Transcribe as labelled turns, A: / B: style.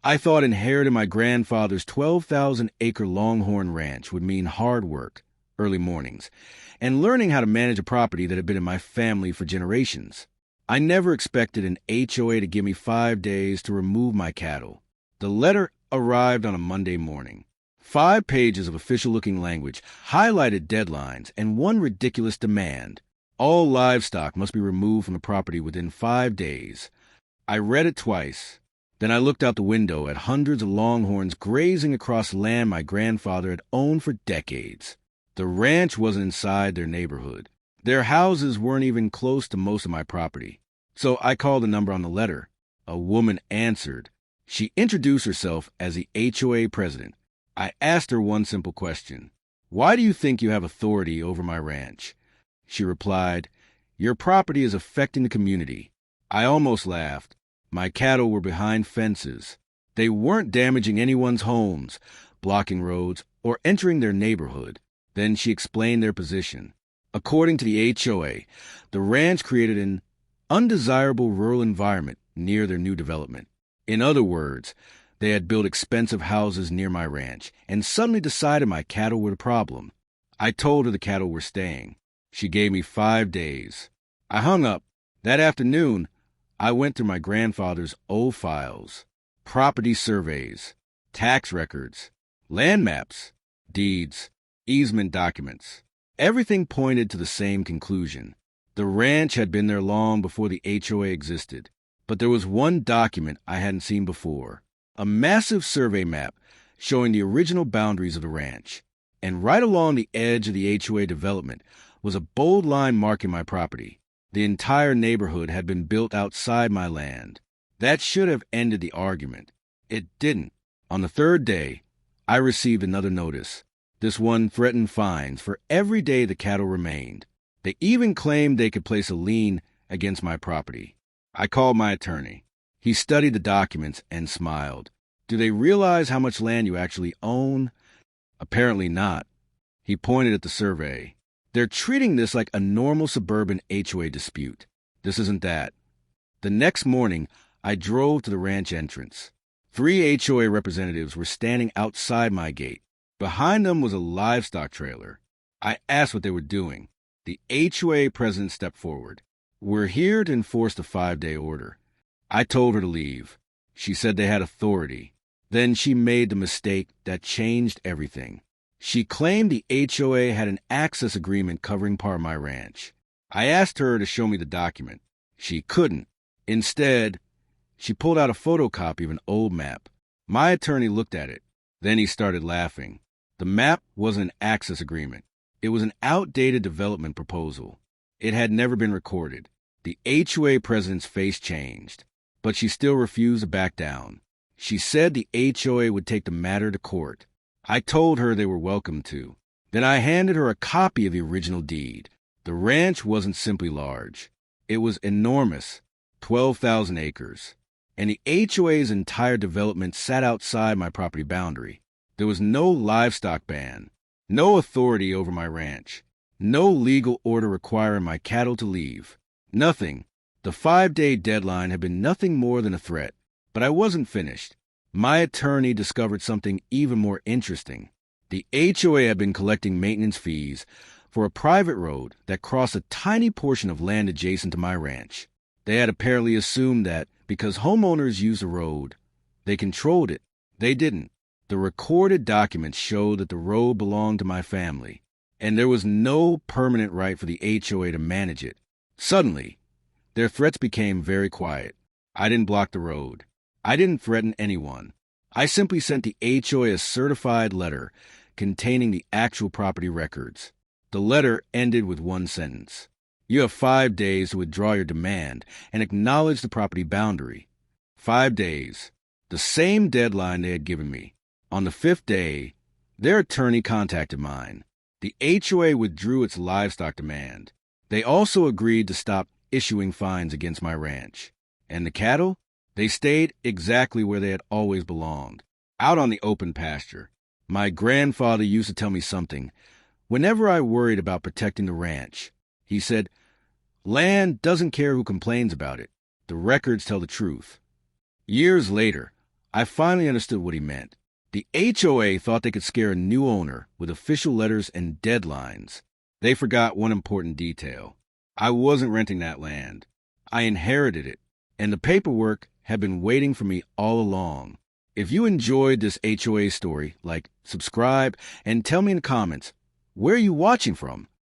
A: I thought inheriting my grandfather's 12,000-acre Longhorn ranch would mean hard work, early mornings, and learning how to manage a property that had been in my family for generations. I never expected an HOA to give me 5 days to remove my cattle. The letter arrived on a Monday morning. 5 pages of official-looking language, highlighted deadlines, and one ridiculous demand. All livestock must be removed from the property within 5 days. I read it twice. Then I looked out the window at hundreds of longhorns grazing across land my grandfather had owned for decades. The ranch wasn't inside their neighborhood. Their houses weren't even close to most of my property. So I called the number on the letter. A woman answered. She introduced herself as the HOA president. I asked her one simple question. Why do you think you have authority over my ranch? She replied, your property is affecting the community. I almost laughed. My cattle were behind fences. They weren't damaging anyone's homes, blocking roads, or entering their neighborhood. Then she explained their position. According to the HOA, the ranch created an undesirable rural environment near their new development. In other words, they had built expensive houses near my ranch and suddenly decided my cattle were the problem. I told her the cattle were staying. She gave me 5 days. I hung up. That afternoon, I went through my grandfather's old files, property surveys, tax records, land maps, deeds, easement documents. Everything pointed to the same conclusion. The ranch had been there long before the HOA existed, but there was one document I hadn't seen before, a massive survey map showing the original boundaries of the ranch. And right along the edge of the HOA development was a bold line marking my property. The entire neighborhood had been built outside my land. That should have ended the argument. It didn't. On the 3rd day, I received another notice. This one threatened fines for every day the cattle remained. They even claimed they could place a lien against my property. I called my attorney. He studied the documents and smiled. Do they realize how much land you actually own? Apparently not. He pointed at the survey. They're treating this like a normal suburban HOA dispute. This isn't that. The next morning, I drove to the ranch entrance. 3 HOA representatives were standing outside my gate. Behind them was a livestock trailer. I asked what they were doing. The HOA president stepped forward. We're here to enforce the 5-day order. I told her to leave. She said they had authority. Then she made the mistake that changed everything. She claimed the HOA had an access agreement covering part of my ranch. I asked her to show me the document. She couldn't. Instead, she pulled out a photocopy of an old map. My attorney looked at it. Then he started laughing. The map wasn't an access agreement. It was an outdated development proposal. It had never been recorded. The HOA president's face changed, but she still refused to back down. She said the HOA would take the matter to court. I told her they were welcome to. Then I handed her a copy of the original deed. The ranch wasn't simply large. It was enormous, 12,000 acres. And the HOA's entire development sat outside my property boundary. There was no livestock ban, no authority over my ranch, no legal order requiring my cattle to leave. Nothing. The 5-day deadline had been nothing more than a threat. But I wasn't finished. My attorney discovered something even more interesting. The HOA had been collecting maintenance fees for a private road that crossed a tiny portion of land adjacent to my ranch. They had apparently assumed that because homeowners used the road, they controlled it. They didn't. The recorded documents showed that the road belonged to my family, and there was no permanent right for the HOA to manage it. Suddenly, their threats became very quiet. I didn't block the road. I didn't threaten anyone. I simply sent the HOA a certified letter containing the actual property records. The letter ended with one sentence. You have 5 days to withdraw your demand and acknowledge the property boundary. 5 days. The same deadline they had given me. On the 5th day, their attorney contacted mine. The HOA withdrew its livestock demand. They also agreed to stop issuing fines against my ranch. And the cattle? They stayed exactly where they had always belonged, out on the open pasture. My grandfather used to tell me something whenever I worried about protecting the ranch. He said, land doesn't care who complains about it. The records tell the truth. Years later, I finally understood what he meant. The HOA thought they could scare a new owner with official letters and deadlines. They forgot one important detail. I wasn't renting that land. I inherited it, and the paperwork had been waiting for me all along. If you enjoyed this HOA story, subscribe, and tell me in the comments, where are you watching from?